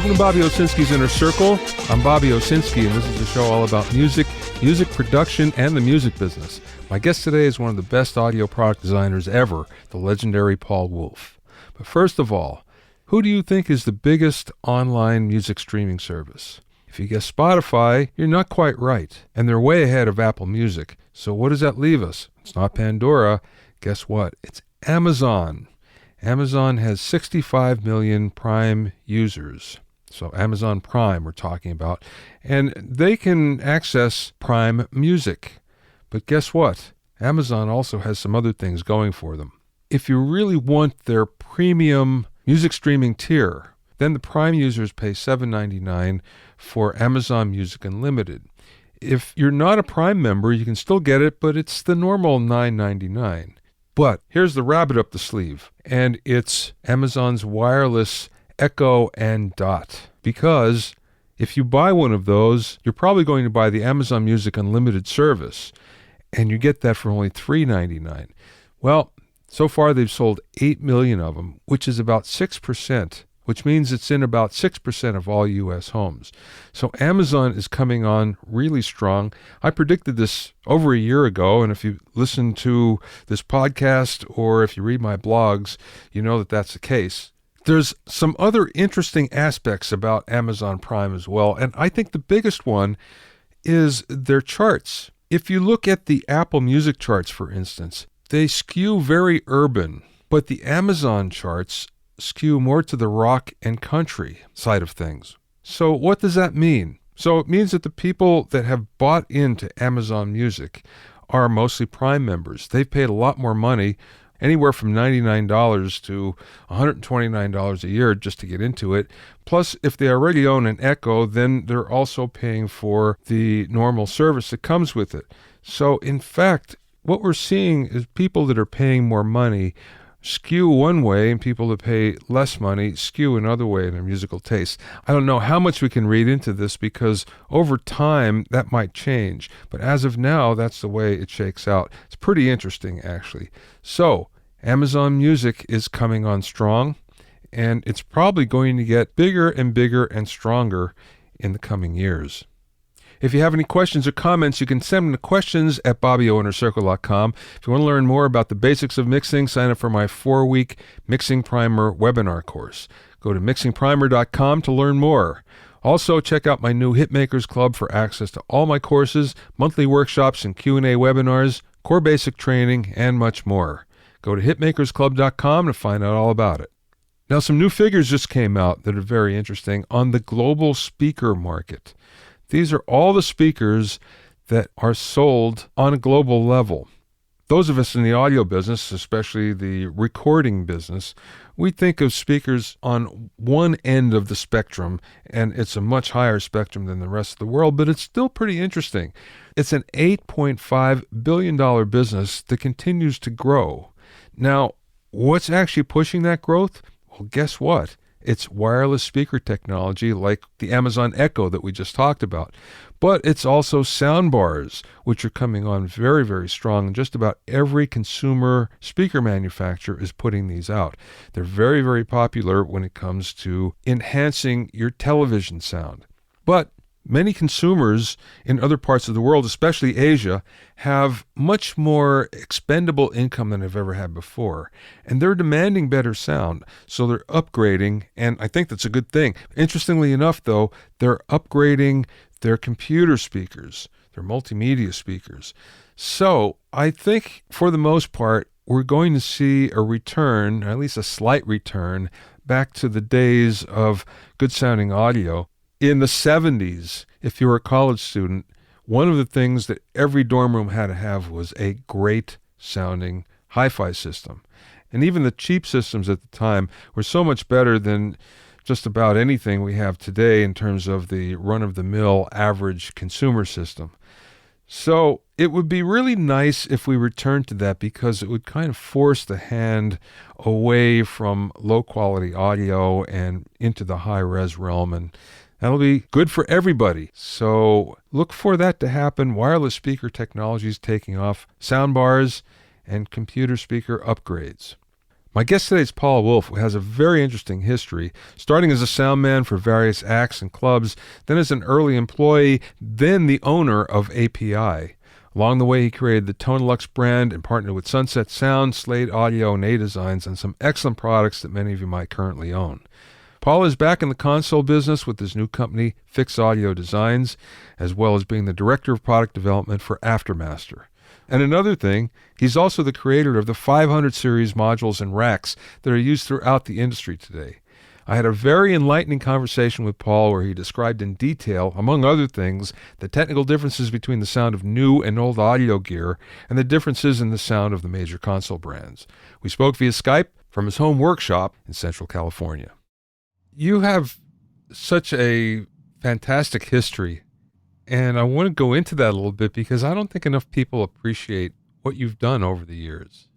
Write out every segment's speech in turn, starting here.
Welcome to Bobby Owsinski's Inner Circle. I'm Bobby Owsinski, and this is a show all about music production, and the music business. My guest today is one of the best audio product designers ever, the legendary Paul Wolff. But first of all, who do you think is the biggest online music streaming service? If you guess Spotify, you're not quite right, and they're way ahead of Apple Music. So what does that leave us? It's not Pandora. Guess what? It's Amazon. Amazon has 65 million Prime users. So Amazon Prime we're talking about. And they can access Prime Music. But guess what? Amazon also has some other things going for them. If you really want their premium music streaming tier, then the Prime users pay $7.99 for Amazon Music Unlimited. If you're not a Prime member, you can still get it, but it's the normal $9.99. But here's the rabbit up the sleeve, and it's Amazon's wireless Echo and Dot. Because if you buy one of those, you're probably going to buy the Amazon Music Unlimited service, and you get that for only $3.99. Well, so far they've sold 8 million of them, which is about 6%, which means it's in about 6% of all U.S. homes. So Amazon is coming on really strong. I predicted this over a year ago, and if you listen to this podcast or if you read my blogs, you know that that's the case. There's some other interesting aspects about Amazon Prime as well, and I think the biggest one is their charts. If you look at the Apple Music charts, for instance, they skew very urban, but the Amazon charts skew more to the rock and country side of things. So what does that mean? So it means that the people that have bought into Amazon Music are mostly Prime members. They've paid a lot more money, anywhere from $99 to $129 a year just to get into it. Plus, if they already own an Echo, then they're also paying for the normal service that comes with it. So in fact, what we're seeing is people that are paying more money skew one way, and people that pay less money skew another way in their musical taste. I don't know how much we can read into this, because over time that might change. But as of now, that's the way it shakes out. It's pretty interesting, actually. So Amazon Music is coming on strong, and it's probably going to get bigger and bigger and stronger in the coming years. If you have any questions or comments, you can send them to questions@BobbyOInnerCircle.com. If you want to learn more about the basics of mixing, sign up for my 4-week Mixing Primer webinar course. Go to mixingprimer.com to learn more. Also, check out my new Hitmakers Club for access to all my courses, monthly workshops and Q&A webinars, core basic training, and much more. Go to hitmakersclub.com to find out all about it. Now, some new figures just came out that are very interesting on the global speaker market. These are all the speakers that are sold on a global level. Those of us in the audio business, especially the recording business, we think of speakers on one end of the spectrum, and it's a much higher spectrum than the rest of the world, but it's still pretty interesting. It's an $8.5 billion business that continues to grow. Now, what's actually pushing that growth? Well, guess what? It's wireless speaker technology like the Amazon Echo that we just talked about. But it's also sound bars, which are coming on very, very strong. And just about every consumer speaker manufacturer is putting these out. They're very, very popular when it comes to enhancing your television sound. But many consumers in other parts of the world, especially Asia, have much more expendable income than they've ever had before. And they're demanding better sound, so they're upgrading, and I think that's a good thing. Interestingly enough, though, they're upgrading their computer speakers, their multimedia speakers. So I think, for the most part, we're going to see a return, or at least a slight return, back to the days of good-sounding audio. In the 70s, if you were a college student, one of the things that every dorm room had to have was a great sounding hi-fi system. And even the cheap systems at the time were so much better than just about anything we have today in terms of the run-of-the-mill average consumer system. So it would be really nice if we returned to that, because it would kind of force the hand away from low-quality audio and into the high-res realm, and that'll be good for everybody. So look for that to happen. Wireless speaker technology is taking off, sound bars, and computer speaker upgrades. My guest today is Paul Wolff, who has a very interesting history, starting as a sound man for various acts and clubs, then as an early employee, then the owner of API. Along the way, he created the Tonelux brand and partnered with Sunset Sound, Slade Audio, and A-Designs on some excellent products that many of you might currently own. Paul is back in the console business with his new company, Fix Audio Designs, as well as being the director of product development for Aftermaster. And another thing, he's also the creator of the 500 series modules and racks that are used throughout the industry today. I had a very enlightening conversation with Paul where he described in detail, among other things, the technical differences between the sound of new and old audio gear and the differences in the sound of the major console brands. We spoke via Skype from his home workshop in Central California. You have such a fantastic history, and I want to go into that a little bit because I don't think enough people appreciate what you've done over the years.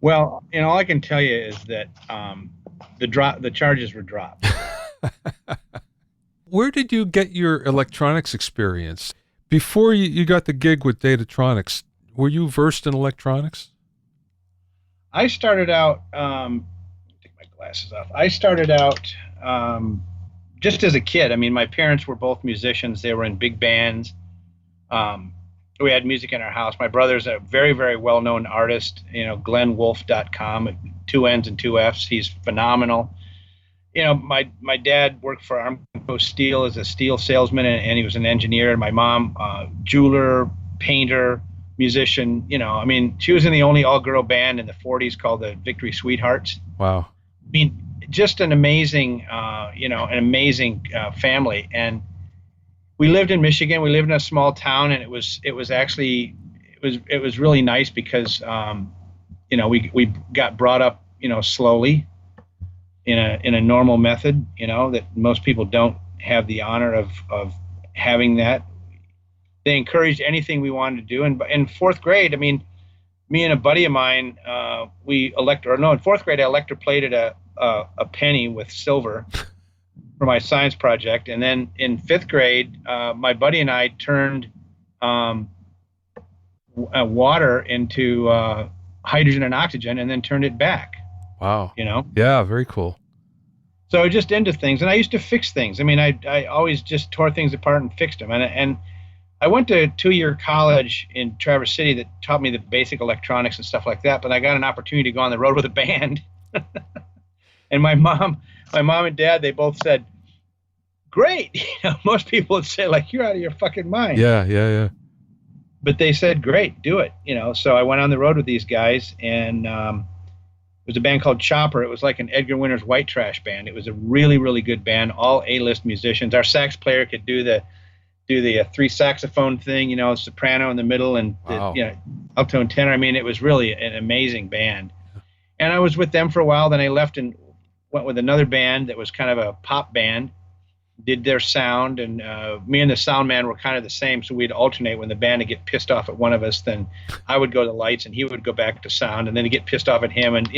Well, all I can tell you is that the charges were dropped. Where did you get your electronics experience? Before you got the gig with Datatronics, were you versed in electronics? I started out, take my glasses off. I started out just as a kid. I mean, my parents were both musicians. They were in big bands. We had music in our house. My brother's a very, very well-known artist, GlennWolff.com, 2 N's and 2 F's. He's phenomenal. My dad worked for Armco Steel as a steel salesman, and he was an engineer. And my mom, jeweler, painter, musician. She was in the only all-girl band in the 40s called the Victory Sweethearts. Wow. Just an amazing, family. And we lived in Michigan. We lived in a small town, and it was really nice because, we got brought up, slowly in a normal method, that most people don't have the honor of having that. They encouraged anything we wanted to do. And in fourth grade, me and a buddy of mine, in fourth grade, I electroplated a penny with silver for my science project. And then in fifth grade, my buddy and I turned water into hydrogen and oxygen and then turned it back. Wow. Yeah, very cool. So just into things. And I used to fix things. I always just tore things apart and fixed them. And I went to a 2-year college in Traverse City that taught me the basic electronics and stuff like that, but I got an opportunity to go on the road with a band. And my mom and dad, they both said, great. Most people would say, like, you're out of your fucking mind. Yeah. But they said, great, do it. So I went on the road with these guys, and it was a band called Chopper. It was like an Edgar Winter's White Trash band. It was a really, really good band, all A-list musicians. Our sax player could do the 3 saxophone thing, soprano in the middle and wow. Alto and tenor. It was really an amazing band. And I was with them for a while. Then I left and went with another band that was kind of a pop band, did their sound. And me and the sound man were kind of the same. So we'd alternate. When the band would get pissed off at one of us, then I would go to lights and he would go back to sound, and then he'd get pissed off at him. And,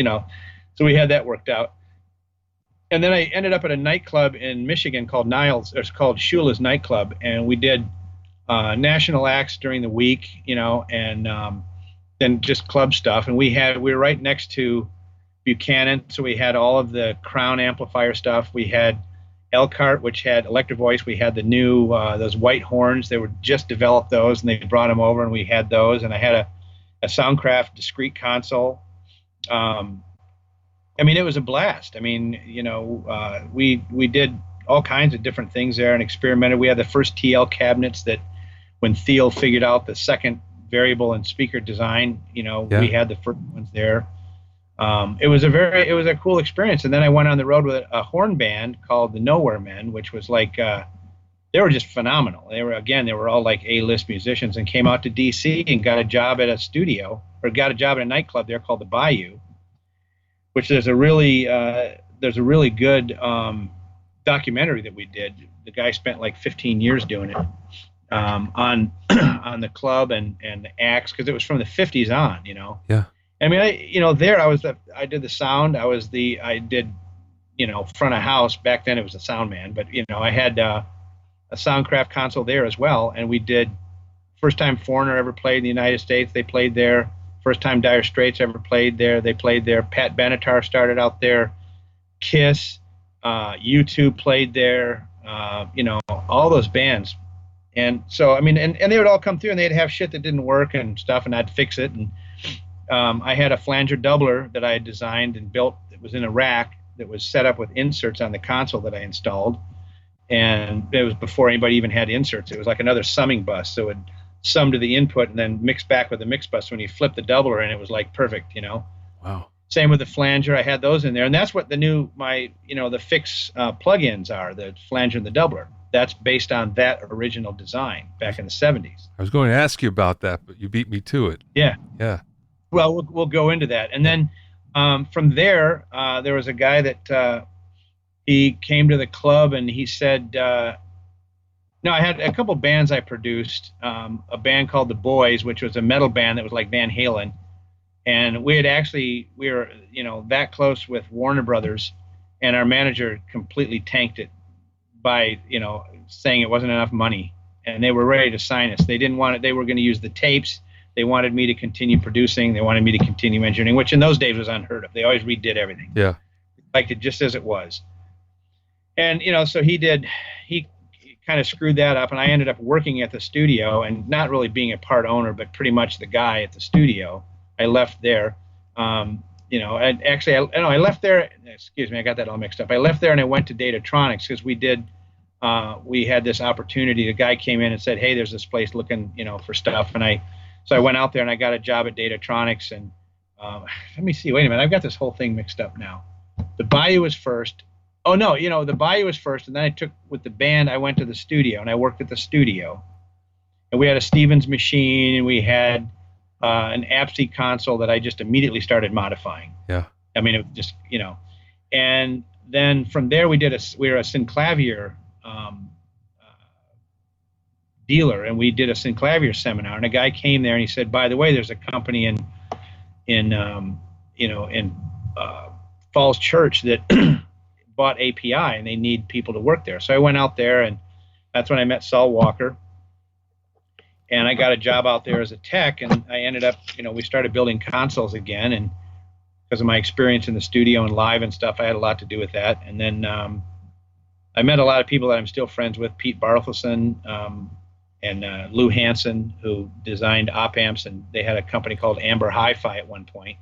so we had that worked out. And then I ended up at a nightclub in Michigan called called Shula's Nightclub, and we did national acts during the week, and then just club stuff. And we were right next to Buchanan, so we had all of the Crown amplifier stuff. We had Elkhart, which had Electro Voice. We had the new those white horns. They were just developed those, and they brought them over, and we had those. And I had a Soundcraft discrete console. It was a blast. We did all kinds of different things there and experimented. We had the first TL cabinets that, when Thiel figured out the second variable and speaker design, Yeah. We had the first ones there. It was a cool experience. And then I went on the road with a horn band called the Nowhere Men, which was like, they were just phenomenal. They were all like A-list musicians, and came out to DC and got a job at a nightclub there called the Bayou, which there's a really good documentary that we did. The guy spent like 15 years doing it on the club and the acts, because it was from the 50s on, Yeah. I did the sound. I did front of house. Back then it was a sound man, but I had a Soundcraft console there as well, and we did first time Foreigner ever played in the United States. They played there. First time Dire Straits ever played there. They played there. Pat Benatar started out there. Kiss, U2 played there. All those bands. And so, I mean, and they would all come through, and they'd have shit that didn't work and stuff, and I'd fix it. And I had a flanger doubler that I had designed and built that was in a rack that was set up with inserts on the console that I installed. And it was before anybody even had inserts. It was like another summing bus. So it would sum to the input and then mix back with the mix bus when you flip the doubler, and it was like perfect, Wow. Same with the flanger. I had those in there. And that's what the fix plugins are, the flanger and the doubler. That's based on that original design back in the 70s. I was going to ask you about that, but you beat me to it. Yeah. Yeah. Well, we'll go into that. And then from there was a guy that he came to the club and he said, I had a couple bands I produced, a band called The Boys, which was a metal band that was like Van Halen. And we were that close with Warner Brothers, and our manager completely tanked it by, saying it wasn't enough money, and they were ready to sign us. They didn't want it. They were going to use the tapes. They wanted me to continue producing. They wanted me to continue engineering, which in those days was unheard of. They always redid everything. Yeah. Liked it just as it was. And, so he kind of screwed that up, and I ended up working at the studio and not really being a part owner, but pretty much the guy at the studio. I left there. I left there. Excuse me, I got that all mixed up. I left there and I went to Datatronics because we had this opportunity. The guy came in and said, "Hey, there's this place looking, for stuff." And so I went out there and I got a job at Datatronics. And let me see. Wait a minute, I've got this whole thing mixed up now. The Bayou was first. Oh no, the Bayou was first, and then with the band. I went to the studio and I worked at the studio. And we had a Stevens machine, and we had an APSI console that I just immediately started modifying. Yeah. I mean, it just, and then from there we were a Synclavier dealer, and we did a Synclavier seminar, and a guy came there and he said, by the way, there's a company in Falls Church that bought API and they need people to work there. So I went out there, and that's when I met Saul Walker. And I got a job out there as a tech, and I ended up, we started building consoles again. And because of my experience in the studio and live and stuff, I had a lot to do with that. And then I met a lot of people that I'm still friends with, Pete Barthelson and Lou Hansen, who designed op amps, and they had a company called Amber Hi-Fi at one point.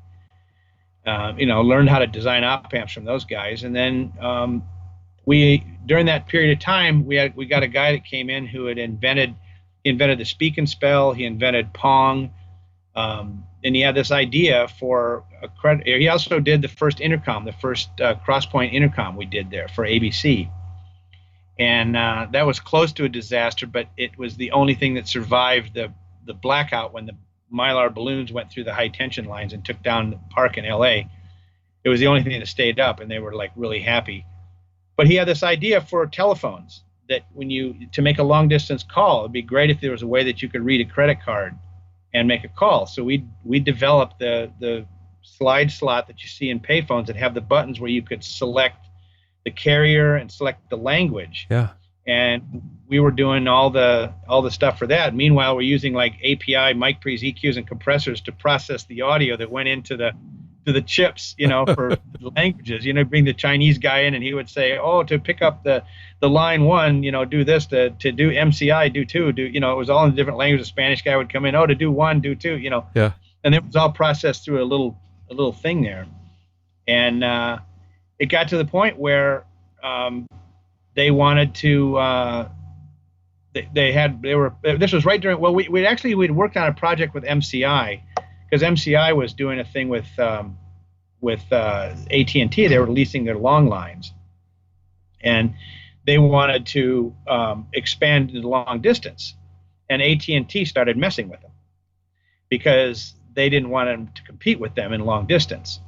Learned how to design op amps from those guys. And then during that period of time, we got a guy that came in who had invented the Speak and Spell. He invented Pong, and he had this idea for a credit. He also did the first intercom, the first cross-point intercom we did there for ABC, and that was close to a disaster. But it was the only thing that survived the blackout when the Mylar balloons went through the high tension lines and took down the park in LA. It was the only thing that stayed up, and they were like really happy. But he had this idea for telephones, that to make a long distance call, it'd be great if there was a way that you could read a credit card and make a call. So we developed the slide slot that you see in payphones that have the buttons where you could select the carrier and select the language. Yeah. And we were doing all the stuff for that. Meanwhile, we're using like API, mic pre's, EQs, and compressors to process the audio that went into the chips, for languages. Bring the Chinese guy in, and he would say, "Oh, to pick up the line one, do this. To do MCI, do two. It was all in different languages. The Spanish guy would come in, "Oh, to do one, do two. Yeah. And it was all processed through a little thing there, and it got to the point where they wanted to. This was right during. Well, we'd worked on a project with MCI. Because MCI was doing a thing with AT&T. They were leasing their long lines, and they wanted to expand the long distance. And AT&T started messing with them because they didn't want them to compete with them in long distance.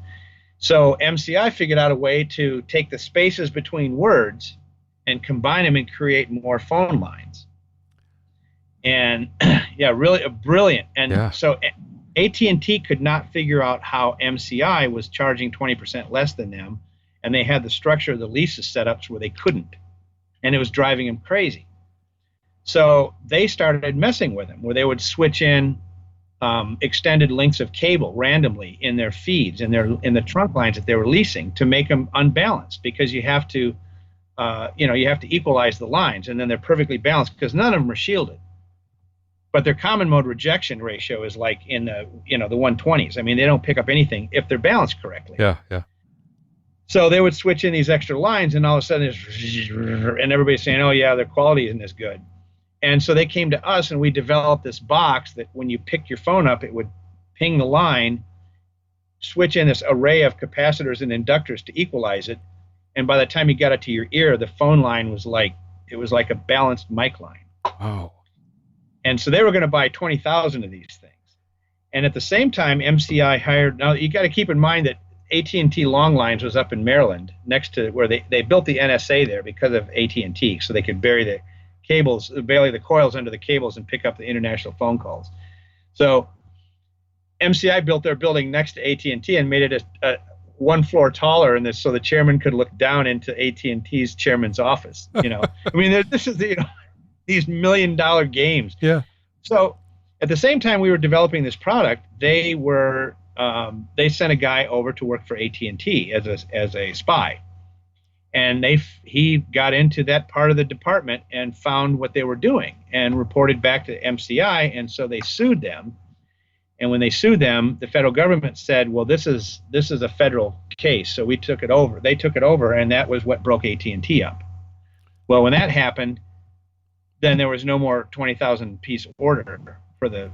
So MCI figured out a way to take the spaces between words and combine them and create more phone lines. And yeah, really brilliant. And so AT&T could not figure out how MCI was charging 20% less than them, and they had the structure of the leases set up where they couldn't, and it was driving them crazy. So they started messing with them, where they would switch in extended lengths of cable randomly in their feeds, in the trunk lines that they were leasing, to make them unbalanced, because you have to equalize the lines, and then they're perfectly balanced because none of them are shielded. But their common mode rejection ratio is like in the 120s. I mean, they don't pick up anything if they're balanced correctly. Yeah, yeah. So they would switch in these extra lines, and all of a sudden and everybody's saying, oh yeah, their quality isn't as good. And so they came to us, and we developed this box that when you picked your phone up, it would ping the line, switch in this array of capacitors and inductors to equalize it. And by the time you got it to your ear, the phone line was like a balanced mic line. Oh. And so they were going to buy 20,000 of these things. And at the same time, MCI hired, now you got to keep in mind that AT&T Long Lines was up in Maryland, next to where they built the NSA there because of AT&T, so they could bury the coils under the cables and pick up the international phone calls. So MCI built their building next to AT&T and made it a one floor taller, and so the chairman could look down into AT&T's chairman's office. I mean, this is these $1 million games. Yeah. So at the same time we were developing this product, they sent a guy over to work for AT&T as a spy, and he got into that part of the department and found what they were doing and reported back to MCI, and so they sued them. And when they sued them, the federal government said, well, this is a federal case, so we took it over. They took it over, and that was what broke AT&T up. Well, when that happened, then there was no more 20,000 piece order for the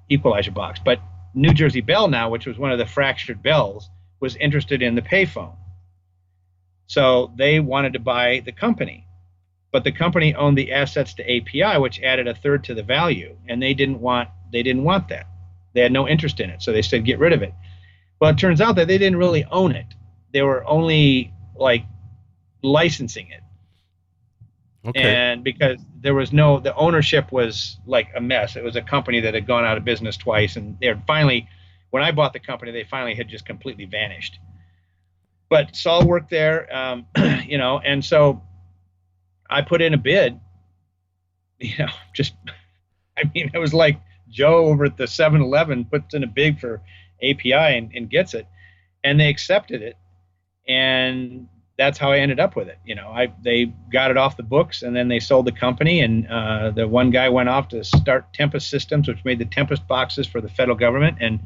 equalizer box. But New Jersey Bell now, which was one of the fractured bells, was interested in the payphone. So they wanted to buy the company. But the company owned the assets to API, which added a third to the value, and they didn't want that. They had no interest in it, so they said get rid of it. Well, it turns out that they didn't really own it. They were only like licensing it. Okay. And because the ownership was like a mess. It was a company that had gone out of business twice, and when I bought the company, they finally had just completely vanished. But Saul worked there, and so I put in a bid. It was like Joe over at the 7-Eleven puts in a bid for API and gets it, and they accepted it, and that's how I ended up with it. They got it off the books, and then they sold the company, and the one guy went off to start Tempest Systems, which made the Tempest boxes for the federal government, and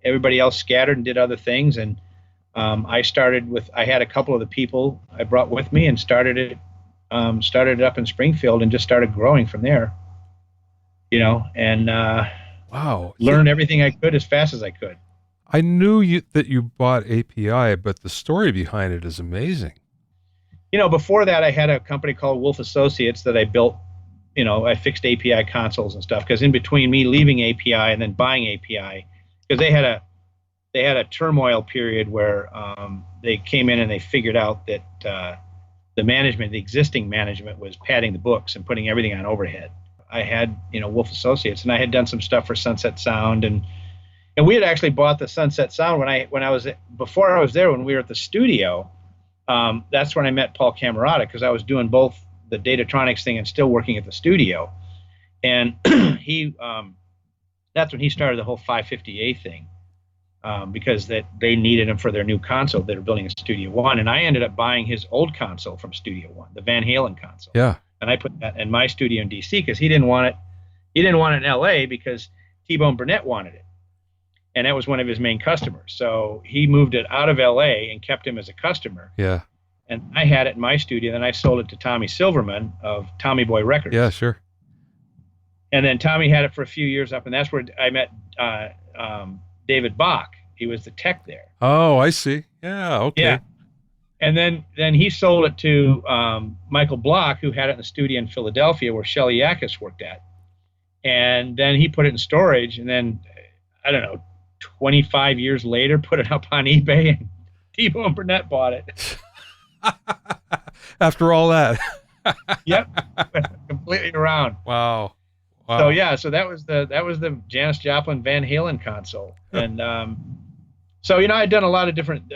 everybody else scattered and did other things. And I had a couple of the people I brought with me and started it up in Springfield and just started growing from there. Wow. Learned everything I could as fast as I could. I knew that you bought API, but the story behind it is amazing. Before that, I had a company called Wolff Associates that I built. I fixed API consoles and stuff, because in between me leaving API and then buying API, because they had a turmoil period where they came in and they figured out that the existing management was padding the books and putting everything on overhead. I had, Wolff Associates, and I had done some stuff for Sunset Sound, and we had actually bought the Sunset Sound before I was there, when we were at the studio. That's when I met Paul Camerata, because I was doing both the Datatronics thing and still working at the studio, and that's when he started the whole 550A thing, because they needed him for their new console they were building in Studio One, and I ended up buying his old console from Studio One, the Van Halen console. Yeah. And I put that in my studio in DC, because he didn't want it. He didn't want it in LA because T-Bone Burnett wanted it, and that was one of his main customers. So he moved it out of LA and kept him as a customer. Yeah. And I had it in my studio. Then I sold it to Tommy Silverman of Tommy Boy Records. Yeah, sure. And then Tommy had it for a few years up, and that's where I met David Bach. He was the tech there. Oh, I see. Yeah. Okay. Yeah. And then he sold it to Michael Block, who had it in the studio in Philadelphia, where Shelly Yakis worked at. And then he put it in storage, and then, I don't know, 25 years later, put it up on eBay, and T-Bone Burnett bought it. After all that. Yep. Completely around. Wow. So that was the Janis Joplin Van Halen console. And So, I'd done a lot of different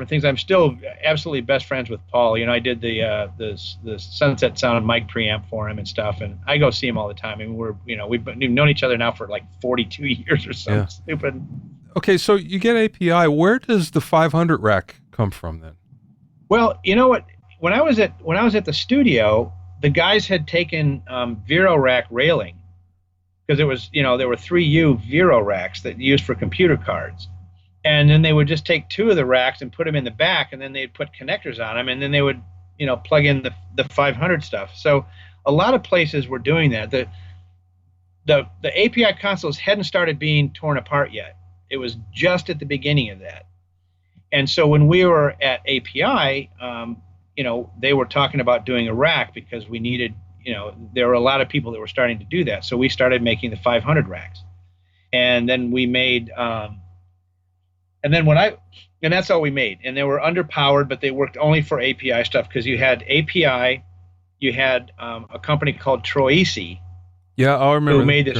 things. I'm still absolutely best friends with Paul. I did the Sunset Sound mic preamp for him and stuff, and I go see him all the time. I mean, we've known each other now for like 42 years or something Yeah. stupid. Okay, so you get API. Where does the 500 rack come from then? Well, you know what? When I was at the studio, the guys had taken Vero rack railing because it was, there were 3U Vero racks that used for computer cards. And then they would just take two of the racks and put them in the back, and then they'd put connectors on them, and then they would, plug in the 500 stuff. So a lot of places were doing that. The API consoles hadn't started being torn apart yet. It was just at the beginning of that. And so when we were at API, they were talking about doing a rack because we needed, there were a lot of people that were starting to do that. So we started making the 500 racks, and then we made. And that's all we made. And they were underpowered, but they worked only for API stuff because you had API, you had a company called Troisi. Yeah, I remember. Who made this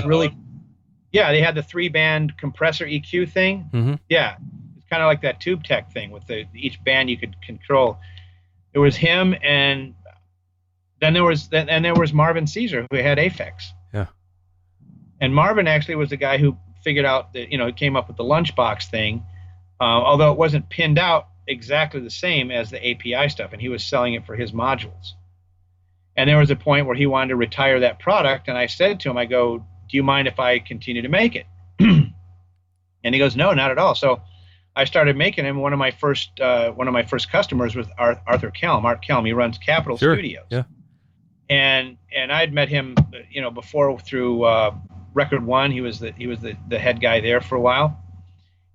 they had the 3-band compressor EQ thing. Mm-hmm. Yeah, it's kind of like that Tube Tech thing with each band you could control. It was him, and then there was Marvin Caesar who had Aphex. Yeah. And Marvin actually was the guy who figured out that, came up with the lunchbox thing. Although it wasn't pinned out exactly the same as the API stuff, and he was selling it for his modules. And there was a point where he wanted to retire that product, and I said to him, I go, do you mind if I continue to make it? And he goes, no, not at all. So I started making him. One of my first customers was Arthur Kelm. Art Kelm, he runs Capitol Studios. Yeah. And I'd met him, before through Record One. He was the head guy there for a while.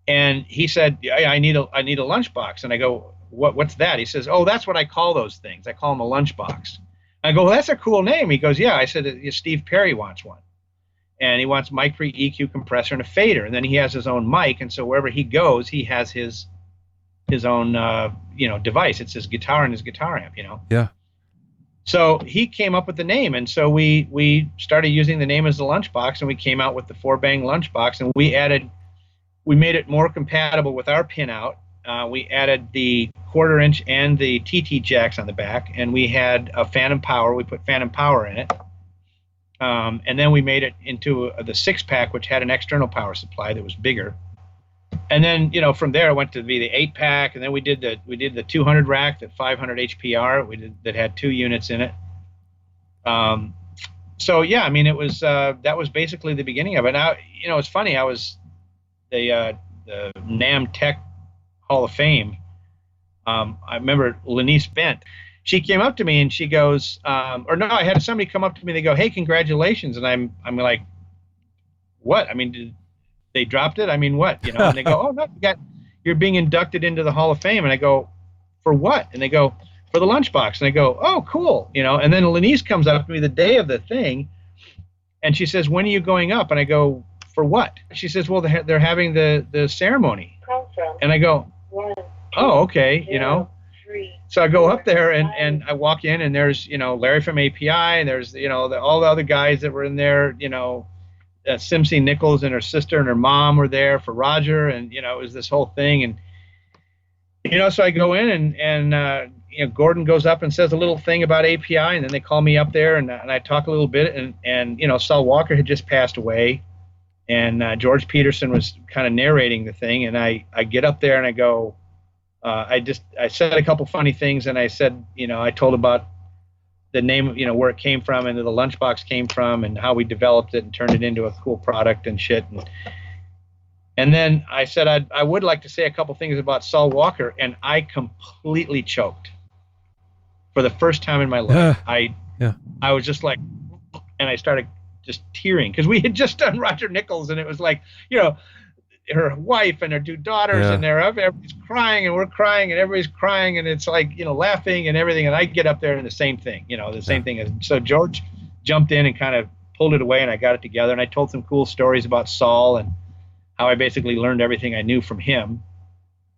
And he said, I need a lunchbox. And I go, what's that? He says, oh, that's what I call those things. I call them a lunchbox. I go, well, that's a cool name. He goes, yeah. I said, Steve Perry wants one. And he wants mic pre EQ compressor and a fader. And then he has his own mic. And so wherever he goes, he has his own, device. It's his guitar and his guitar amp, Yeah. So he came up with the name. And so we started using the name as the lunchbox, and we came out with the 4-bang lunchbox, and we made it more compatible with our pinout. We added the 1/4 inch and the TT jacks on the back, and we had a phantom power. We put phantom power in it. And then we made it into the 6-pack, which had an external power supply that was bigger. And then, from there it went to be the 8-pack, and then we did the 200 rack, the 500 HPR that had 2 units in it. So yeah, I mean, it was that was basically the beginning of it. Now, it's funny. I was the NAM Tech Hall of Fame. I remember Lenise Bent. She came up to me and she goes, I had somebody come up to me. They go, "Hey, congratulations!" And I'm like, "What? I mean, they dropped it? I mean, what? And they go, "Oh no, you're being inducted into the Hall of Fame." And I go, "For what?" And they go, "For the lunchbox." And I go, "Oh, cool." And then Lenise comes up to me the day of the thing, and she says, "When are you going up?" And I go, "For what?" She says, "Well, they're having the ceremony." And I go, "Oh, okay," So I go up there and I walk in, and there's, Larry from API, and there's, all the other guys that were in there, Simsy Nichols and her sister and her mom were there for Roger, and, it was this whole thing. And, so I go in and Gordon goes up and says a little thing about API, and then they call me up there and I talk a little bit, and Saul Walker had just passed away. And George Peterson was kind of narrating the thing, and I get up there and I go, I said a couple funny things, and I said, I told about the name, where it came from and the lunchbox came from and how we developed it and turned it into a cool product and shit. And then I said I would like to say a couple things about Saul Walker, and I completely choked for the first time in my life. I was just like, and I started just tearing because we had just done Roger Nichols, and it was like, her wife and her 2 daughters, and everybody's crying, and we're crying, and everybody's crying, and it's like, laughing and everything. And I get up there and the same thing, the same thing. So George jumped in and kind of pulled it away, and I got it together, and I told some cool stories about Saul and how I basically learned everything I knew from him,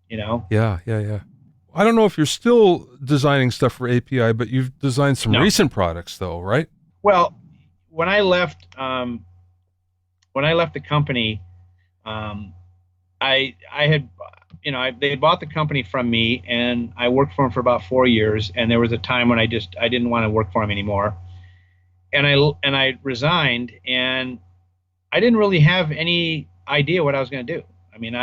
Yeah. I don't know if you're still designing stuff for API, but you've designed some recent products though, right? Well, when I left the company, I had, they had bought the company from me, and I worked for them for about 4 years. And there was a time when I didn't want to work for them anymore, and I resigned, and I didn't really have any idea what I was going to do. I mean,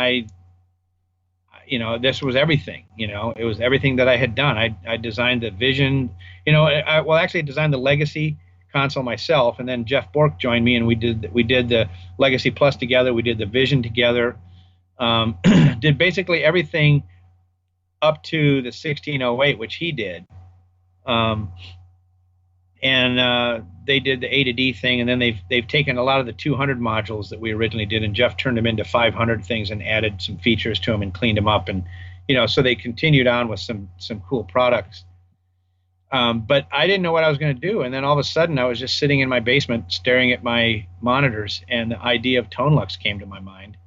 this was everything. It was everything that I had done. I designed the vision. Actually, I designed the Legacy console myself, and then Jeff Bork joined me, and we did the Legacy Plus together. We did the Vision together. Did basically everything up to the 1608, which he did. They did the A to D thing, and then they've taken a lot of the 200 modules that we originally did, and Jeff turned them into 500 things and added some features to them and cleaned them up, and so they continued on with some cool products. But I didn't know what I was going to do, and then all of a sudden I was just sitting in my basement staring at my monitors, and the idea of ToneLux came to my mind,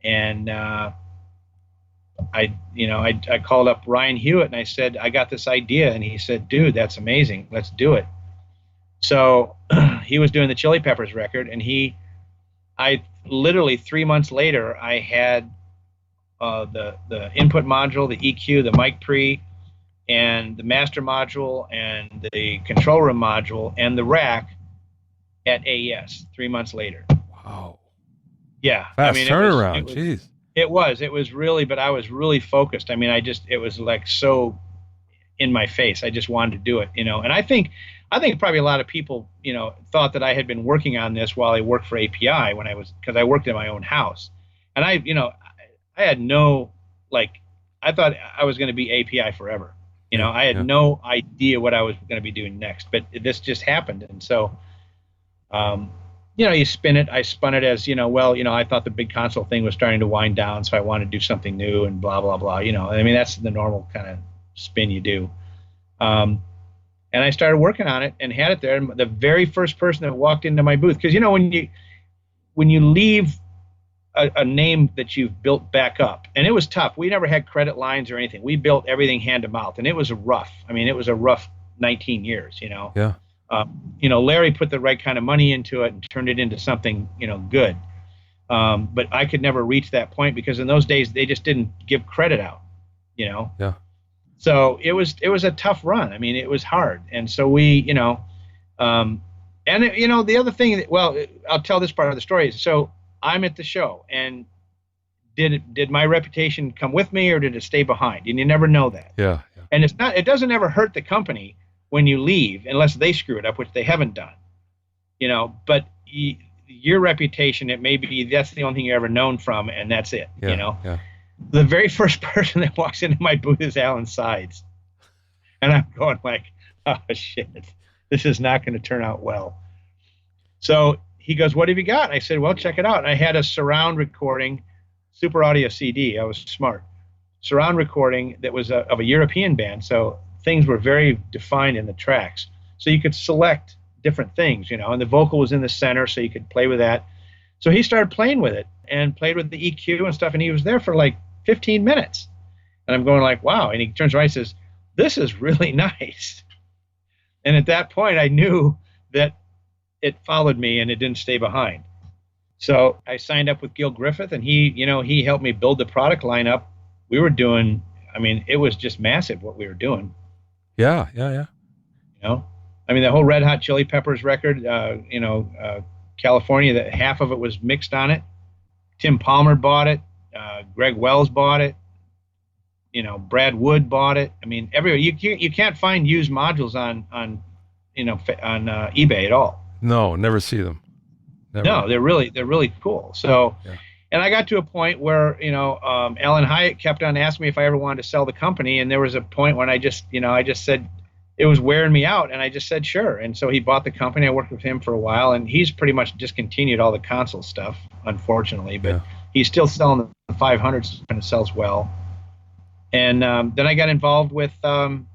and I called up Ryan Hewitt and I said, I got this idea. And he said, dude, that's amazing. Let's do it. So he was doing the Chili Peppers record, and I literally 3 months later, I had the input module, the EQ, the mic pre, and the master module, and the control room module, and the rack at AES 3 months later. Wow. Yeah. Fast turnaround. Jeez. It was really, but I was really focused. I mean, it was like so in my face. I just wanted to do it, and I think probably a lot of people, thought that I had been working on this while I worked for API because I worked in my own house, and I had no, I thought I was going to be API forever. I had no idea what I was going to be doing next, but this just happened. And so, you spin it. I spun it as, I thought the big console thing was starting to wind down, so I wanted to do something new and blah, blah, blah. I mean, that's the normal kind of spin you do. And I started working on it and had it there. And the very first person that walked into my booth, because, when you leave a name that you've built back up, and it was tough. We never had credit lines or anything. We built everything hand to mouth, and it was rough. I mean, it was a rough 19 years, Yeah. Larry put the right kind of money into it and turned it into something, good. But I could never reach that point because in those days they just didn't give credit out, Yeah. So it was a tough run. I mean, it was hard. And so we, the other thing I'll tell this part of the story. So I'm at the show, and did my reputation come with me or did it stay behind? And you never know that. Yeah. And it doesn't ever hurt the company when you leave, unless they screw it up, which they haven't done, but your reputation, it may be that's the only thing you're ever known from, and that's it. Yeah. The very first person that walks into my booth is Alan Sides, and I'm going like, oh shit, this is not going to turn out well. So he goes, what have you got? I said, well, check it out. And I had a surround recording, Super Audio CD. I was smart. Surround recording that was of a European band, so things were very defined in the tracks. So you could select different things, and the vocal was in the center, so you could play with that. So he started playing with it and played with the EQ and stuff, and he was there for like 15 minutes. And I'm going like, wow. And he turns around and says, this is really nice. And at that point, I knew that it followed me and it didn't stay behind. So I signed up with Gil Griffith, and he helped me build the product lineup. We were doing, I mean, it was just massive what we were doing. Yeah. I mean, the whole Red Hot Chili Peppers record, California, that half of it was mixed on it. Tim Palmer bought it. Greg Wells bought it. Brad Wood bought it. I mean, everywhere. You can't find used modules on eBay at all. No, never see them. Never. No, they're really cool. So, yeah. And I got to a point where, Alan Hyatt kept on asking me if I ever wanted to sell the company. And there was a point when I just said it was wearing me out. And I just said, sure. And so he bought the company. I worked with him for a while, and he's pretty much discontinued all the console stuff, unfortunately, but he's still selling the 500s and it sells well. And then I got involved with Aftermaster,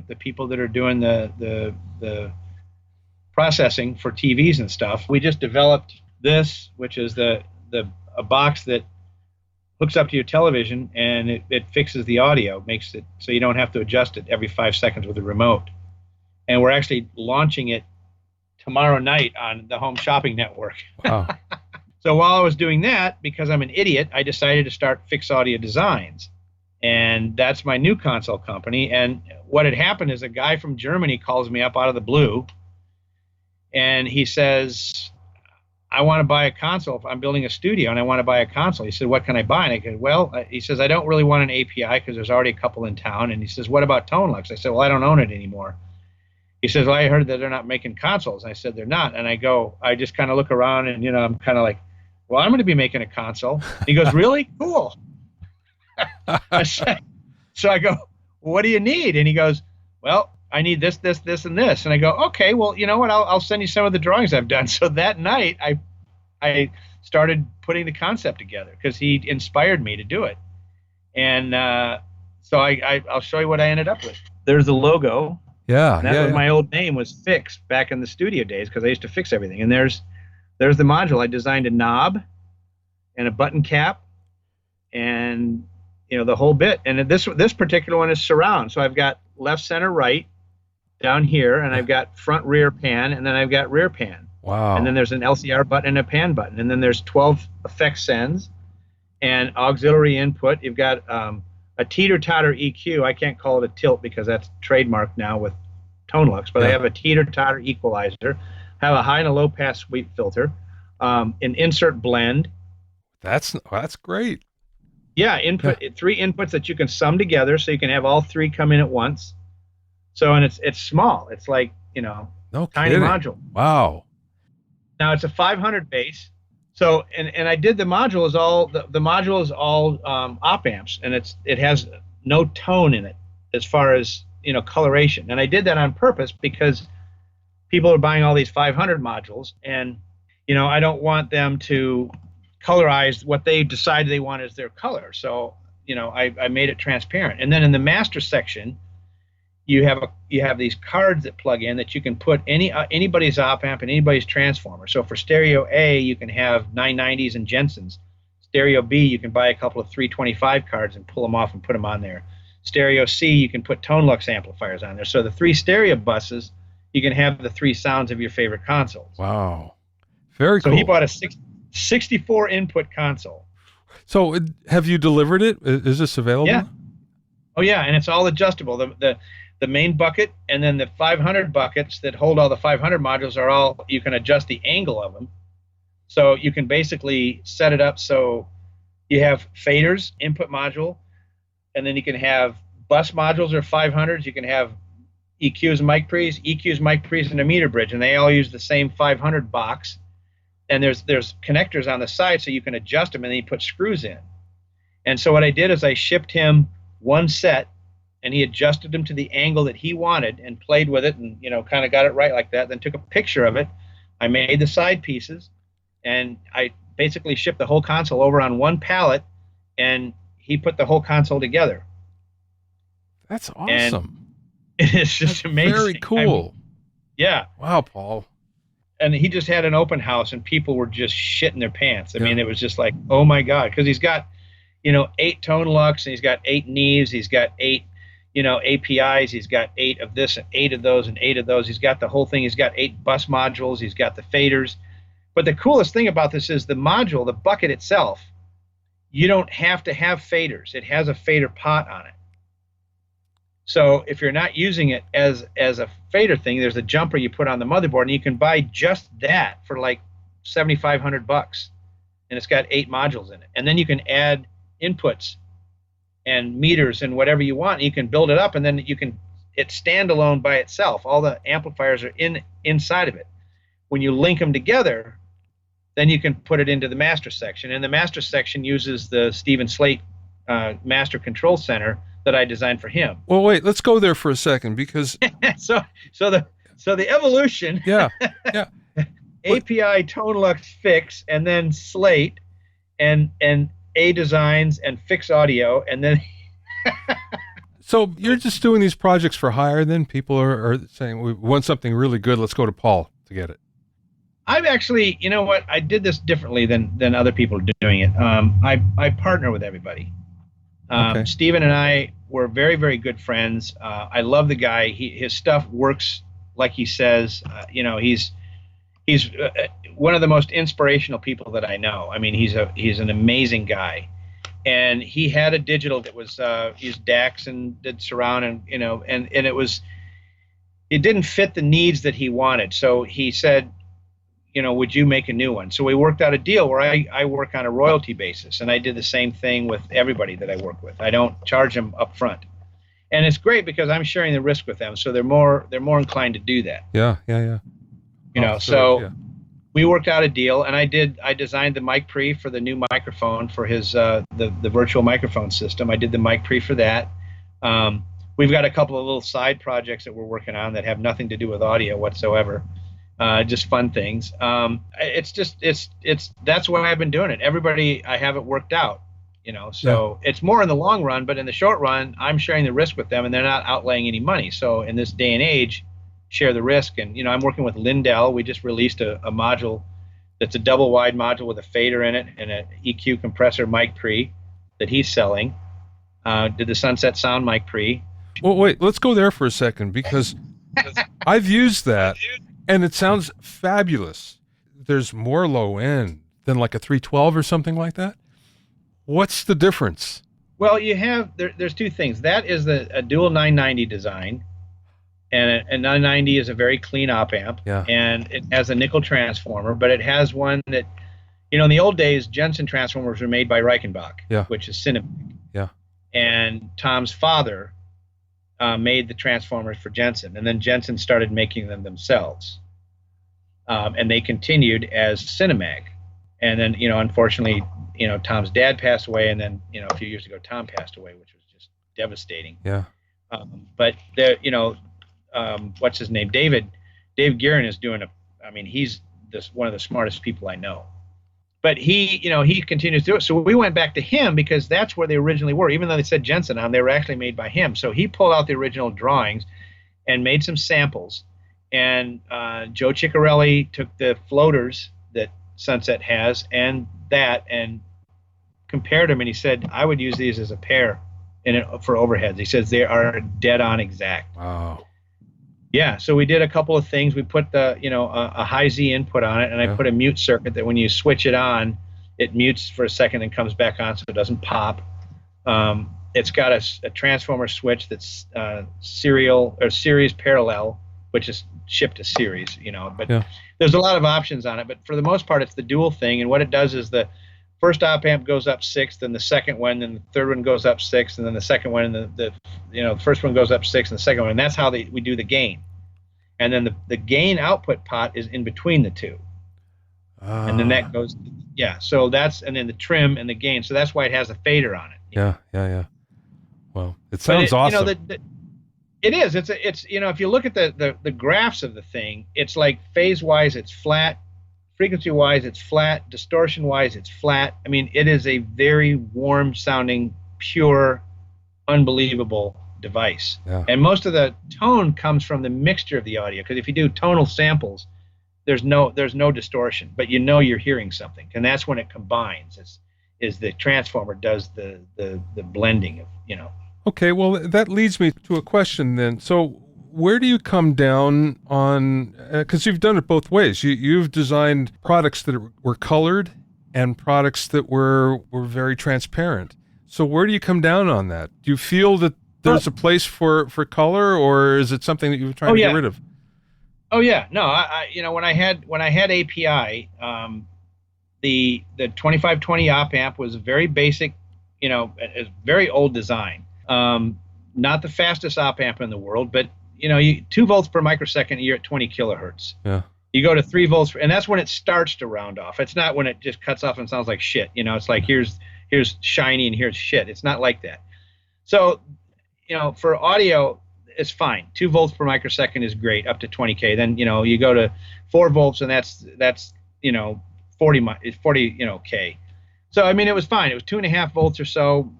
the people that are doing the processing for TVs and stuff. We just developed this, which is a box that hooks up to your television, and it fixes the audio, makes it so you don't have to adjust it every 5 seconds with a remote. And we're actually launching it tomorrow night on the Home Shopping Network. Wow. So while I was doing that, because I'm an idiot, I decided to start Fix Audio Designs. And that's my new console company. And what had happened is a guy from Germany calls me up out of the blue, and he says, I want to buy a console. I'm building a studio and I want to buy a console. He said, what can I buy? And I said, well, he says, I don't really want an API because there's already a couple in town. And he says, what about Tonelux? I said, well, I don't own it anymore. He says, well, I heard that they're not making consoles. I said, they're not. And I just kind of look around and, I'm kind of like, well, I'm going to be making a console. He goes, really? Cool. So I go, well, what do you need? And he goes, well, I need this, this, this, and this. And I go, okay, well, you know what? I'll send you some of the drawings I've done. So that night, I started putting the concept together because he inspired me to do it. And so I'll show you what I ended up with. There's the logo. Yeah, and that was my old name was Fix back in the studio days because I used to fix everything. And there's the module. I designed a knob and a button cap and the whole bit. And this particular one is surround. So I've got left, center, right down here, and I've got front, rear pan, and then I've got rear pan. Wow. And then there's an LCR button and a pan button. And then there's 12 effect sends and auxiliary input. You've got a teeter-totter EQ. I can't call it a tilt because that's trademarked now with Tonelux, but I have a teeter-totter equalizer, have a high and a low pass sweep filter, an insert blend. That's great. Yeah, three inputs that you can sum together so you can have all three come in at once. So, and it's small. It's like, no tiny kidding. module. Wow. Now it's a 500 bass. So, and I did the module is all, the module is all op amps, and it has no tone in it as far as, coloration. And I did that on purpose because people are buying all these 500 modules, and, I don't want them to colorize what they decide they want as their color. So, I made it transparent. And then in the master section, you have these cards that plug in that you can put anybody's op amp and anybody's transformer. So for stereo A, you can have 990s and Jensens. Stereo B, you can buy a couple of 325 cards and pull them off and put them on there. Stereo C, you can put Tonelux amplifiers on there. So the 3 stereo buses, you can have the 3 sounds of your favorite consoles. Wow. Very cool. So he bought a 64 input console. So have you delivered it? Is this available? Yeah. Oh yeah, and it's all adjustable. The main bucket and then the 500 buckets that hold all the 500 modules are all, you can adjust the angle of them. So you can basically set it up so you have faders, input module, and then you can have bus modules or 500s. You can have EQs, mic pre's, and a meter bridge, and they all use the same 500 box. And there's connectors on the side so you can adjust them, and then you put screws in. And so what I did is I shipped him one set, and he adjusted them to the angle that he wanted and played with it and, kind of got it right like that. Then took a picture of it. I made the side pieces, and I basically shipped the whole console over on one pallet, and he put the whole console together. That's awesome. And it's just amazing. Very cool. Yeah. Wow, Paul. And he just had an open house, and people were just shitting their pants. I mean, it was just like, oh my God, because he's got, 8 Tonelux, and he's got 8 Neves, he's got 8, APIs, he's got 8 of this and 8 of those and 8 of those. He's got the whole thing. He's got 8 bus modules. He's got the faders. But the coolest thing about this is the module, the bucket itself, you don't have to have faders. It has a fader pot on it. So if you're not using it as a fader thing, there's a jumper you put on the motherboard, and you can buy just that for like $7,500, and it's got 8 modules in it. And then you can add inputs and meters and whatever you want. You can build it up, and then it's standalone by itself. All the amplifiers are inside of it. When you link them together, then you can put it into the master section, and the master section uses the Stephen Slate master control center that I designed for him. Well, wait, let's go there for a second because so the evolution. Yeah. API, Tonelux, Fix, and then Slate, and A Designs and Fix Audio, and then. So you're just doing these projects for hire, then people are saying, we want something really good, let's go to Paul to get it. I've actually, you know what, I did this differently than other people are doing it. I partner with everybody. Okay. Steven and I were very, very good friends. I love the guy. His stuff works like he says. he's one of the most inspirational people that I know. I mean, he's an amazing guy, and he had a digital that was used DAX and did surround, and and it didn't fit the needs that he wanted. So he said, would you make a new one? So we worked out a deal where I work on a royalty basis, and I did the same thing with everybody that I work with. I don't charge them up front, and it's great because I'm sharing the risk with them, so they're more inclined to do that. Yeah. We worked out a deal, and I designed the mic pre for the new microphone for his the virtual microphone system. I did the mic pre for that. We've got a couple of little side projects that we're working on that have nothing to do with audio whatsoever. Just fun things. It's that's why I've been doing it. Everybody, I have it worked out, so it's more in the long run, but in the short run, I'm sharing the risk with them, and they're not outlaying any money. So in this day and age, share the risk. And I'm working with Lindell. We just released a module that's a double wide module with a fader in it and an EQ compressor mic pre that he's selling. Did the Sunset Sound mic pre. Well, wait, let's go there for a second, because I've used that, and it sounds fabulous. There's more low end than like a 312 or something like that. What's the difference? Well, you have there's two things. That is a dual 990 design, and a 990 is a very clean op amp, and it has a nickel transformer, but it has one that, in the old days, Jensen transformers were made by Reichenbach, which is Cinemac. Yeah. And Tom's father made the transformers for Jensen, and then Jensen started making them themselves, and they continued as Cinemag. And then, unfortunately, Tom's dad passed away, and then, a few years ago, Tom passed away, which was just devastating. Yeah. But what's his name? Dave Guerin is doing he's one of the smartest people I know. But he continues to do it. So we went back to him because that's where they originally were. Even though they said Jensen on them, they were actually made by him. So he pulled out the original drawings and made some samples. And Joe Ciccarelli took the floaters that Sunset has and compared them. And he said, I would use these as a pair for overheads. He says they are dead on exact. Wow. Yeah, so we did a couple of things. We put a high Z input on it, and I put a mute circuit that when you switch it on, it mutes for a second and comes back on so it doesn't pop. It's got a transformer switch that's series parallel, which is shipped to series, but there's a lot of options on it. But for the most part, it's the dual thing, and what it does is the first op amp goes up sixth, and the second one, and the third one goes up sixth, and then the second one, and the first one goes up sixth, and the second one, and that's how we do the gain. And then the gain output pot is in between the two, and then that goes, so that's, and then the trim and the gain, so that's why it has a fader on it. Yeah. Well, it sounds awesome. It is. It's if you look at the graphs of the thing, it's like phase wise, it's flat. Frequency-wise, it's flat. Distortion-wise, it's flat. I mean, it is a very warm-sounding, pure, unbelievable device. Yeah. And most of the tone comes from the mixture of the audio. Because if you do tonal samples, there's no distortion, but you're hearing something, and that's when it combines. Is the transformer does the blending of Okay, well that leads me to a question then. So, where do you come down on, because you've done it both ways. You've designed products that were colored and products that were very transparent. So where do you come down on that? Do you feel that there's a place for color, or is it something that you're trying to get rid of? Oh yeah, no, I when I had API, the 2520 op amp was a very basic, a very old design. Not the fastest op amp in the world, but 2 volts per microsecond, you're at 20 kilohertz. Yeah. You go to 3 volts, and that's when it starts to round off. It's not when it just cuts off and sounds like shit. It's like here's shiny and here's shit. It's not like that. So, for audio, it's fine. 2 volts per microsecond is great, up to 20K. Then you go to 4 volts, and that's 40 K. So I mean, it was fine. It was 2.5 volts or so.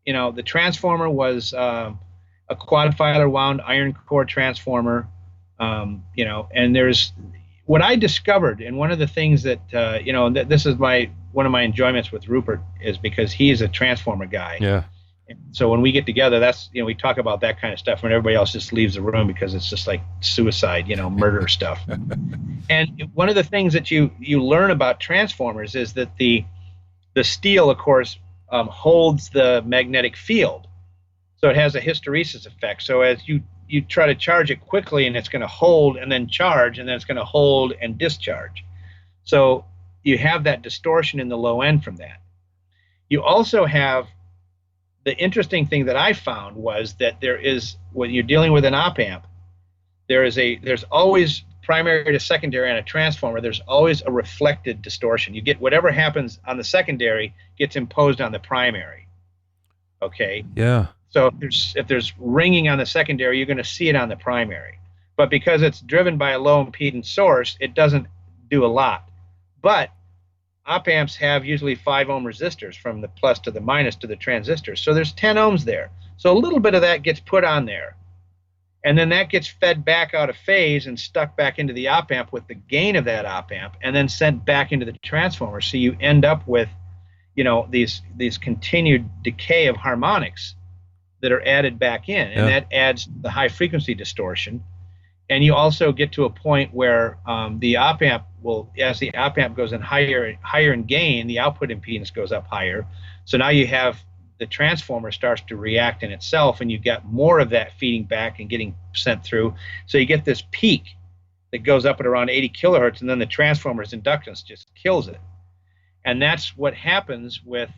The transformer was a quad filer wound iron core transformer, and there's what I discovered, and one of the things that this is one of my enjoyments with Rupert is because he's a transformer guy. Yeah. So when we get together, that's, we talk about that kind of stuff, and everybody else just leaves the room because it's just like suicide, murder stuff. And one of the things that you learn about transformers is that the steel, of course, holds the magnetic field, so it has a hysteresis effect. So as you try to charge it quickly, and it's going to hold and then charge, and then it's going to hold and discharge. So you have that distortion in the low end from that. You also have, the interesting thing that I found was that there is, when you're dealing with an op amp, there's always primary to secondary on a transformer, there's always a reflected distortion. You get whatever happens on the secondary gets imposed on the primary. Okay? Yeah. So if there's ringing on the secondary, you're going to see it on the primary. But because it's driven by a low impedance source, it doesn't do a lot. But op amps have usually 5 ohm resistors from the plus to the minus to the transistors. So there's 10 ohms there. So a little bit of that gets put on there. And then that gets fed back out of phase and stuck back into the op amp with the gain of that op amp, and then sent back into the transformer. So you end up with, these continued decay of harmonics that are added back in, and that adds the high frequency distortion. And you also get to a point where the op amp will, as the op amp goes in higher in gain, the output impedance goes up higher. So now you have, the transformer starts to react in itself, and you get more of that feeding back and getting sent through. So you get this peak that goes up at around 80 kilohertz, and then the transformer's inductance just kills it. And that's what happens with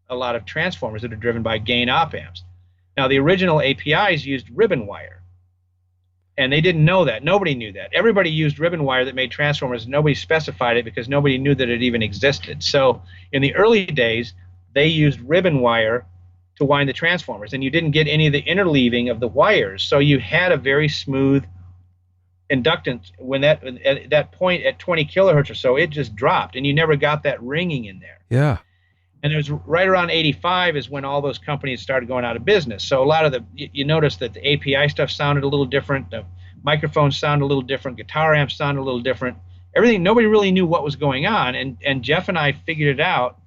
a lot of transformers that are driven by gain op amps. Now, the original APIs used ribbon wire, and they didn't know that. Nobody knew that. Everybody used ribbon wire that made transformers. Nobody specified it because nobody knew that it even existed. So in the early days, they used ribbon wire to wind the transformers, and you didn't get any of the interleaving of the wires. So you had a very smooth inductance. At that point at 20 kilohertz or so, it just dropped, and you never got that ringing in there. Yeah. And it was right around 85 is when all those companies started going out of business. So a lot of you notice that the API stuff sounded a little different, the microphones sounded a little different, guitar amps sounded a little different. Everything, nobody really knew what was going on, and Jeff and I figured it out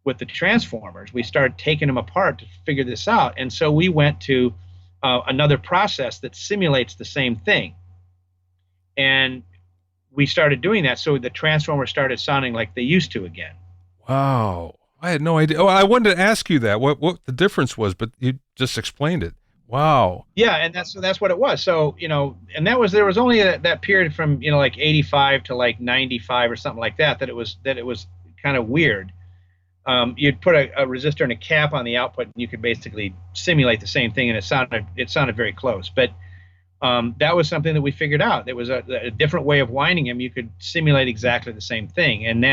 with the transformers. We started taking them apart to figure this out, and so we went to another process that simulates the same thing, and we started doing that. So the transformers started sounding like they used to again. Wow. I had no idea. Oh, I wanted to ask you that, what the difference was, but you just explained it. Wow. Yeah, and that's what it was. So, and there was only that period from, like 85 to like 95 or something like that it was kind of weird. You'd put a resistor and a cap on the output, and you could basically simulate the same thing, and it sounded very close. But that was something that we figured out. There was a different way of winding them. You could simulate exactly the same thing, and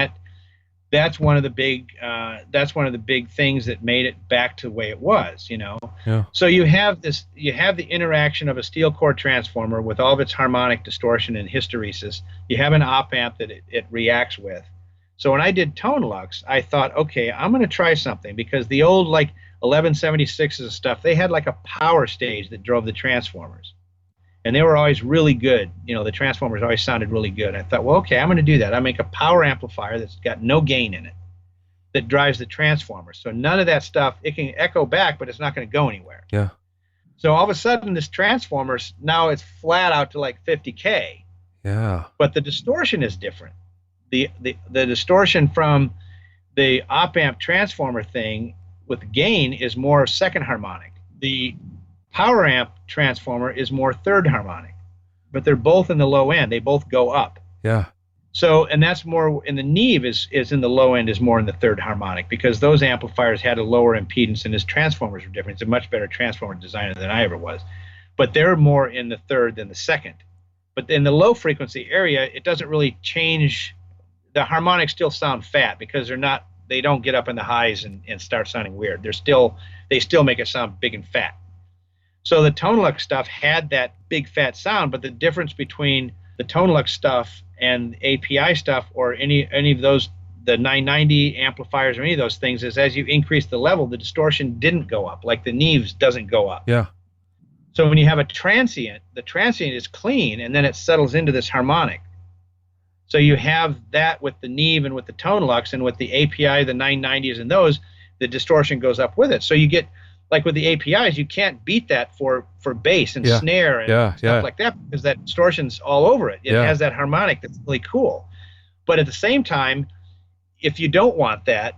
that's one of the big things that made it back to the way it was. Yeah. So you have the interaction of a steel core transformer with all of its harmonic distortion and hysteresis. You have an op amp that it reacts with. So when I did Tone Lux, I thought, okay, I'm going to try something, because the old like 1176s and stuff, they had like a power stage that drove the transformers, and they were always really good. The transformers always sounded really good. I thought, well, okay, I'm going to do that. I make a power amplifier that's got no gain in it that drives the transformer. So none of that stuff, it can echo back, but it's not going to go anywhere. Yeah. So all of a sudden, this transformer, now it's flat out to like 50K. Yeah. But the distortion is different. The distortion from the op amp transformer thing with gain is more second harmonic. The power amp transformer is more third harmonic, but they're both in the low end. They both go up. Yeah. So, and that's more in the Neve is in the low end, is more in the third harmonic, because those amplifiers had a lower impedance and his transformers were different. It's a much better transformer designer than I ever was, but they're more in the third than the second. But in the low frequency area, it doesn't really change. The harmonics still sound fat because they don't get up in the highs and start sounding weird. They still make it sound big and fat. So the Tone Lux stuff had that big fat sound, but the difference between the Tone Lux stuff and API stuff, or any of those, the 990 amplifiers or any of those things, is as you increase the level, the distortion didn't go up, like the Neves doesn't go up. Yeah. So when you have a transient, the transient is clean, and then it settles into this harmonic. So you have that with the Neve and with the Tone Lux, and with the API, the 990s and those, the distortion goes up with it. So you get like with the APIs, you can't beat that for bass and Yeah. snare and Yeah. stuff Yeah. like that, because that distortion's all over it. It Yeah. has that harmonic that's really cool. But at the same time, if you don't want that,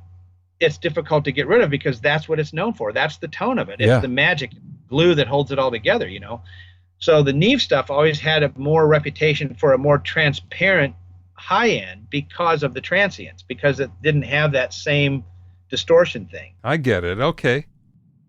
it's difficult to get rid of, because that's what it's known for. That's the tone of it. Yeah. It's the magic glue that holds it all together, you know. So the Neve stuff always had a more reputation for a more transparent high end because of the transients, because it didn't have that same distortion thing. I get it. Okay.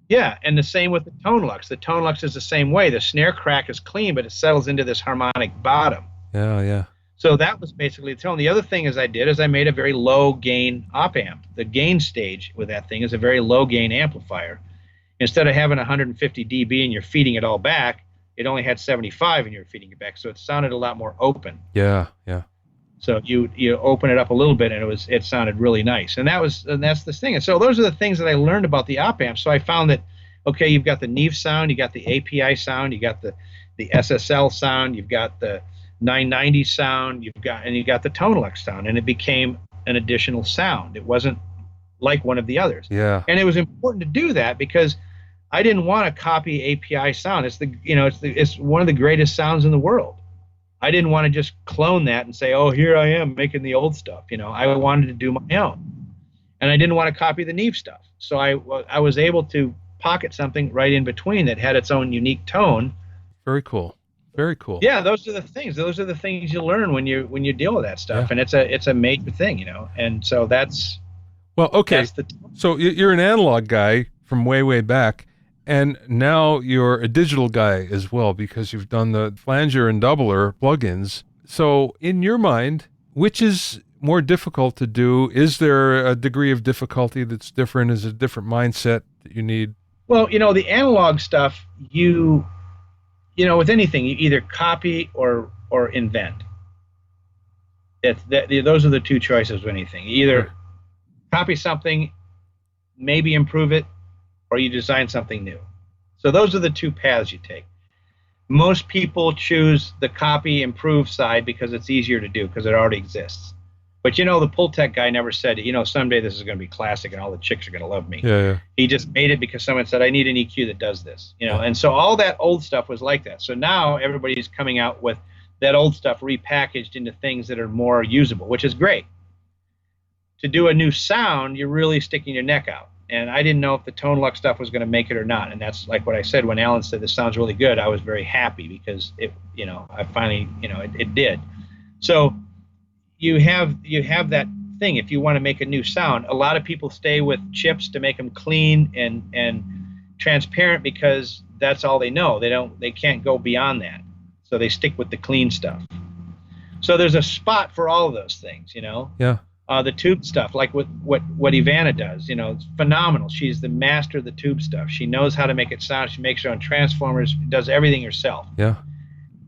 Yeah, and the same with the Tone Lux. The Tone Lux is the same way. The snare crack is clean, but it settles into this harmonic bottom. Yeah. Yeah. So that was basically the tone. The other thing I made a very low gain op amp. The gain stage with that thing is a very low gain amplifier. Instead of having 150 dB and you're feeding it all back, it only had 75 and you're feeding it back. So it sounded a lot more open. Yeah. Yeah. So you open it up a little bit and it sounded really nice. And that's the thing. And so those are the things that I learned about the op amp. So I found that, okay, you've got the Neve sound, you got the API sound, you got the SSL sound, you've got the 990 sound, you got the Tone Lux sound, and it became an additional sound. It wasn't like one of the others. Yeah. And it was important to do that because I didn't want to copy API sound. It's one of the greatest sounds in the world. I didn't want to just clone that and say, oh, here I am making the old stuff. You know, I wanted to do my own, and I didn't want to copy the Neve stuff. So I was able to pocket something right in between that had its own unique tone. Very cool. Very cool. Yeah, those are the things. Those are the things you learn when you deal with that stuff, and it's a major thing, you know. And so that's okay. So you're an analog guy from way back, and now you're a digital guy as well because you've done the flanger and doubler plugins. So in your mind, which is more difficult to do? Is there a degree of difficulty that's different? Is it a different mindset that you need? Well, you know, the analog stuff, you know, with anything, you either copy or invent. Those are the two choices with anything. You either copy something, maybe improve it, or you design something new. So those are the two paths you take. Most people choose the copy improve side because it's easier to do because it already exists. But you know, the Pultec guy never said, you know, someday this is going to be classic and all the chicks are going to love me. Yeah. He just made it because someone said, I need an EQ that does this, you know. And so all that old stuff was like that. So now everybody's coming out with that old stuff repackaged into things that are more usable, which is great. To do a new sound, you're really sticking your neck out. And I didn't know if the Tone Lux stuff was going to make it or not. And that's like what I said when Alan said this sounds really good. I was very happy because it, you know, I finally, you know, it did. So you have that thing. If you want to make a new sound, a lot of people stay with chips to make them clean and transparent because that's all they know. They can't go beyond that. So they stick with the clean stuff. So there's a spot for all of those things, you know. Yeah. The tube stuff, like what Ivana does, you know, it's phenomenal. She's the master of the tube stuff. She knows how to make it sound. She makes her own transformers, does everything herself. Yeah.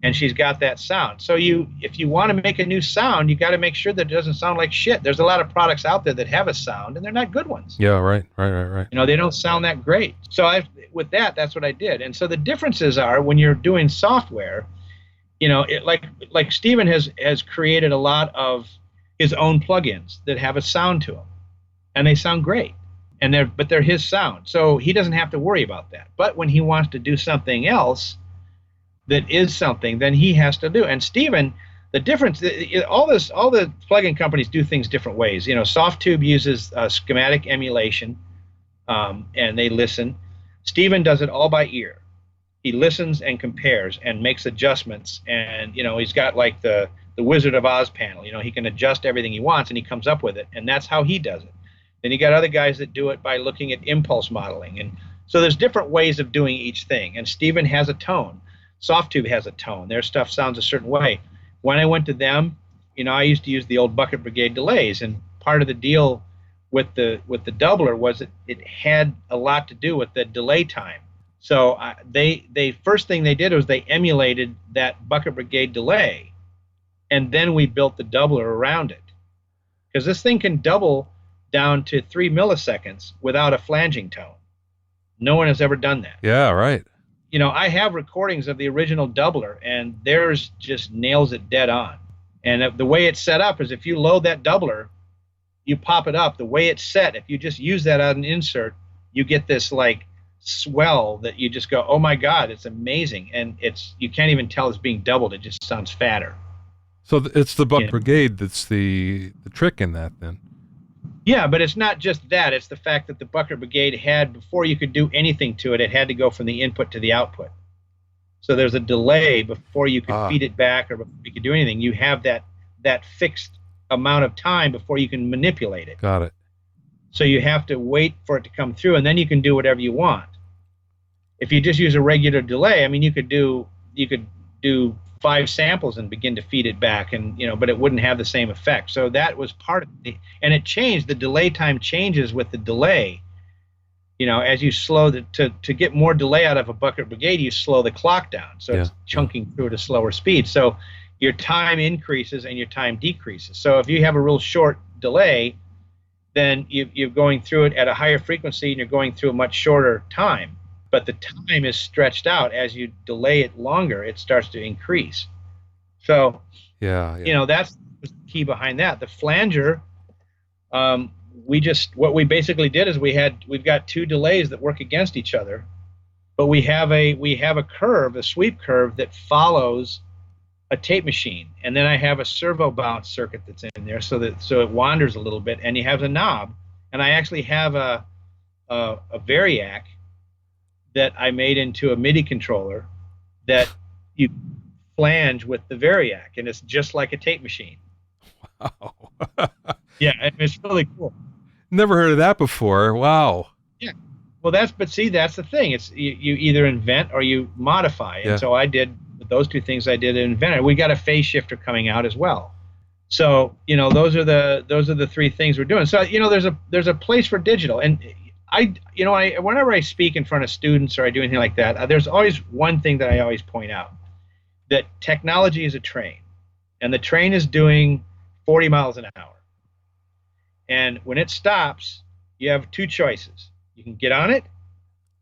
And she's got that sound. So if you want to make a new sound, you got to make sure that it doesn't sound like shit. There's a lot of products out there that have a sound, and they're not good ones. Yeah, right. You know, they don't sound that great. So that's what I did. And so the differences are when you're doing software, you know, like Steven has created a lot of his own plugins that have a sound to them, and they sound great, but they're his sound, so he doesn't have to worry about that. But when he wants to do something else that is something, then he has to do. And Steven, the difference, all the plugin companies do things different ways. You know, Softtube uses schematic emulation, and they listen. Steven does it all by ear. He listens and compares and makes adjustments, and you know, he's got like the Wizard of Oz panel. You know, he can adjust everything he wants and he comes up with it, and that's how he does it. Then you got other guys that do it by looking at impulse modeling, and so there's different ways of doing each thing. And Steven has a tone. Softtube has a tone. Their stuff sounds a certain way. When I went to them, you know, I used to use the old Bucket Brigade delays, and part of the deal with the doubler was that it had a lot to do with the delay time. So they first thing they did was they emulated that Bucket Brigade delay, and then we built the doubler around it. Because this thing can double down to 3 milliseconds without a flanging tone. No one has ever done that. Yeah, right. You know, I have recordings of the original doubler, and theirs just nails it dead on. And the way it's set up is if you load that doubler, you pop it up. The way it's set, if you just use that on an insert, you get this like swell that you just go, oh my God, it's amazing. And you can't even tell it's being doubled. It just sounds fatter. So it's the Buck Brigade that's the trick in that then. Yeah, but it's not just that. It's the fact that the Bucket Brigade had, before you could do anything to it, it had to go from the input to the output. So there's a delay before you could feed it back or before you could do anything. You have that fixed amount of time before you can manipulate it. Got it. So you have to wait for it to come through, and then you can do whatever you want. If you just use a regular delay, I mean, you could do 5 samples and begin to feed it back, and but it wouldn't have the same effect. So that was part of it, and it changed. The delay time changes with the delay. As you slow to get more delay out of a Bucket Brigade, you slow the clock down, so it's chunking through at a slower speed. So your time increases and your time decreases. So if you have a real short delay, then you're going through it at a higher frequency and you're going through a much shorter time. But the time is stretched out. As you delay it longer, it starts to increase. So, that's the key behind that. The flanger, what we basically did is we've got 2 delays that work against each other, but we have a curve, a sweep curve that follows a tape machine, and then I have a servo bounce circuit that's in there so it wanders a little bit, and you have a knob, and I actually have a variac that I made into a MIDI controller that you flange with the variac, and it's just like a tape machine. Wow. Yeah, and it's really cool. Never heard of that before. Wow. Yeah. Well, that's the thing. It's you either invent or you modify. And so I did those 2 things. I did invent it. We got a phase shifter coming out as well. So, those are the 3 things we're doing. So, there's a place for digital. And whenever I speak in front of students or I do anything like that, there's always one thing that I always point out, that technology is a train, and the train is doing 40 miles an hour. And when it stops, you have 2 choices. You can get on it,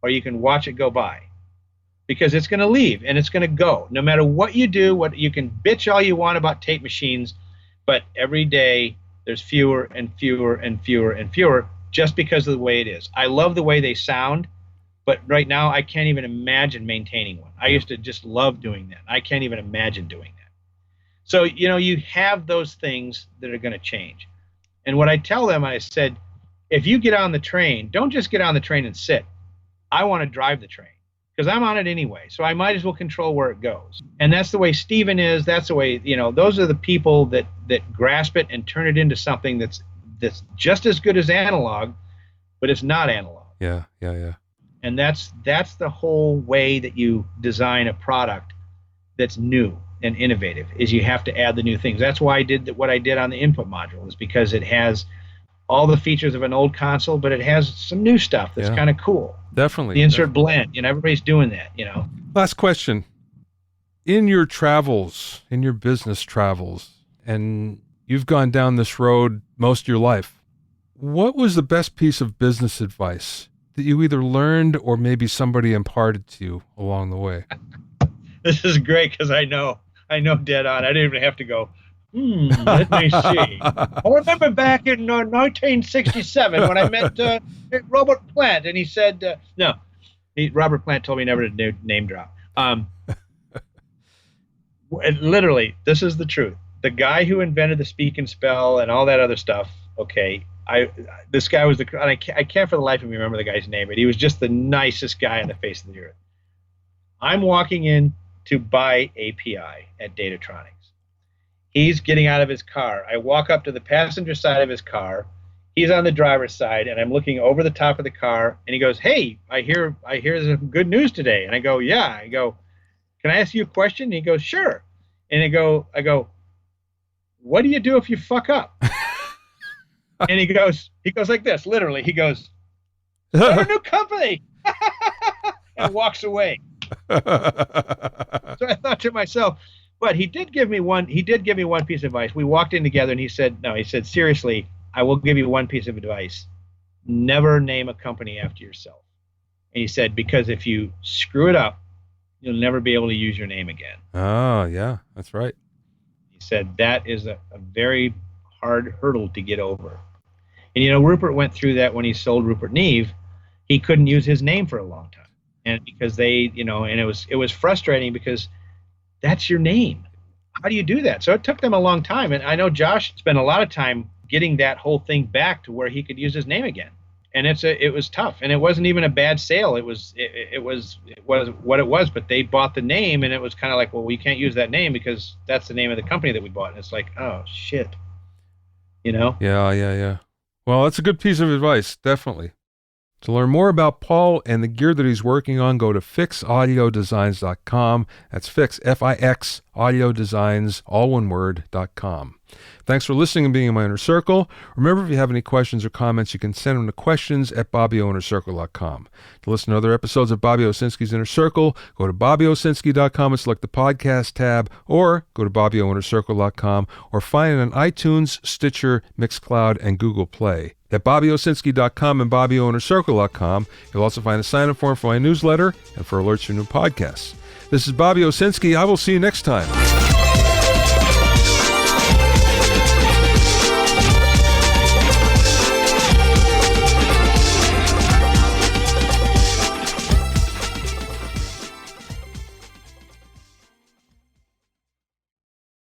or you can watch it go by, because it's going to leave and it's going to go. No matter what you do, what you can bitch all you want about tape machines, but every day there's fewer and fewer and fewer and fewer, just because of the way it is. I love the way they sound, but right now I can't even imagine maintaining one. I used to just love doing that. I can't even imagine doing that. So, you have those things that are going to change. And what I tell them, I said, if you get on the train, don't just get on the train and sit. I want to drive the train, because I'm on it anyway. So I might as well control where it goes. And that's the way Steven is. That's the way, those are the people that grasp it and turn it into something that's just as good as analog, but it's not analog. Yeah. And that's the whole way that you design a product that's new and innovative, is you have to add the new things. That's why I did what I did on the input module, is because it has all the features of an old console, but it has some new stuff that's kind of cool. Definitely. The insert blend, everybody's doing that, Last question. In your travels, in your business travels, and you've gone down this road most of your life, what was the best piece of business advice that you either learned or maybe somebody imparted to you along the way? This is great, because I know dead on. I didn't even have to go, let me see. I remember back in 1967 when I met Robert Plant, and he said, Robert Plant told me never to name drop. Literally, this is the truth. The guy who invented the speak and spell and all that other stuff, this guy was I can't for the life of me remember the guy's name, but he was just the nicest guy on the face of the earth. I'm walking in to buy API at Datatronics. He's getting out of his car. I walk up to the passenger side of his car. He's on the driver's side, and I'm looking over the top of the car, and he goes, "Hey, I hear some good news today." And I go, "Yeah." I go, "Can I ask you a question?" And he goes, "Sure." And I go, "What do you do if you fuck up?" And he goes like this, literally. He goes, "Start a new company," and walks away. So I thought to myself, but he did give me one piece of advice. We walked in together, and he said, "Seriously, I will give you one piece of advice. Never name a company after yourself." And he said, because if you screw it up, you'll never be able to use your name again. Oh, yeah, that's right. He said that is a very hard hurdle to get over. And, Rupert went through that when he sold Rupert Neve. he couldn't use his name for a long time. And because they, and it was frustrating because that's your name. How do you do that? So it took them a long time. And I know Josh spent a lot of time getting that whole thing back to where he could use his name again. And it was tough. And it wasn't even a bad sale. It was what it was, but they bought the name, and it was kind of like, well, we can't use that name because that's the name of the company that we bought. And it's like, oh shit. Yeah. Well, that's a good piece of advice, definitely. To learn more about Paul and the gear that he's working on, go to fixaudiodesigns.com. That's Fix, F-I-X, audiodesigns, all one word, .com. Thanks for listening and being in my inner circle. Remember, if you have any questions or comments, you can send them to questions@bobbyoinnercircle.com. To listen to other episodes of Bobby Owsinski's Inner Circle, go to bobbyowsinski.com and select the podcast tab, or go to bobbyoinnercircle.com, or find it on iTunes, Stitcher, Mixcloud, and Google Play. At bobbyowsinski.com and bobbyowinnercircle.com, you'll also find a sign-up form for my newsletter and for alerts for new podcasts. This is Bobby Owsinski. I will see you next time.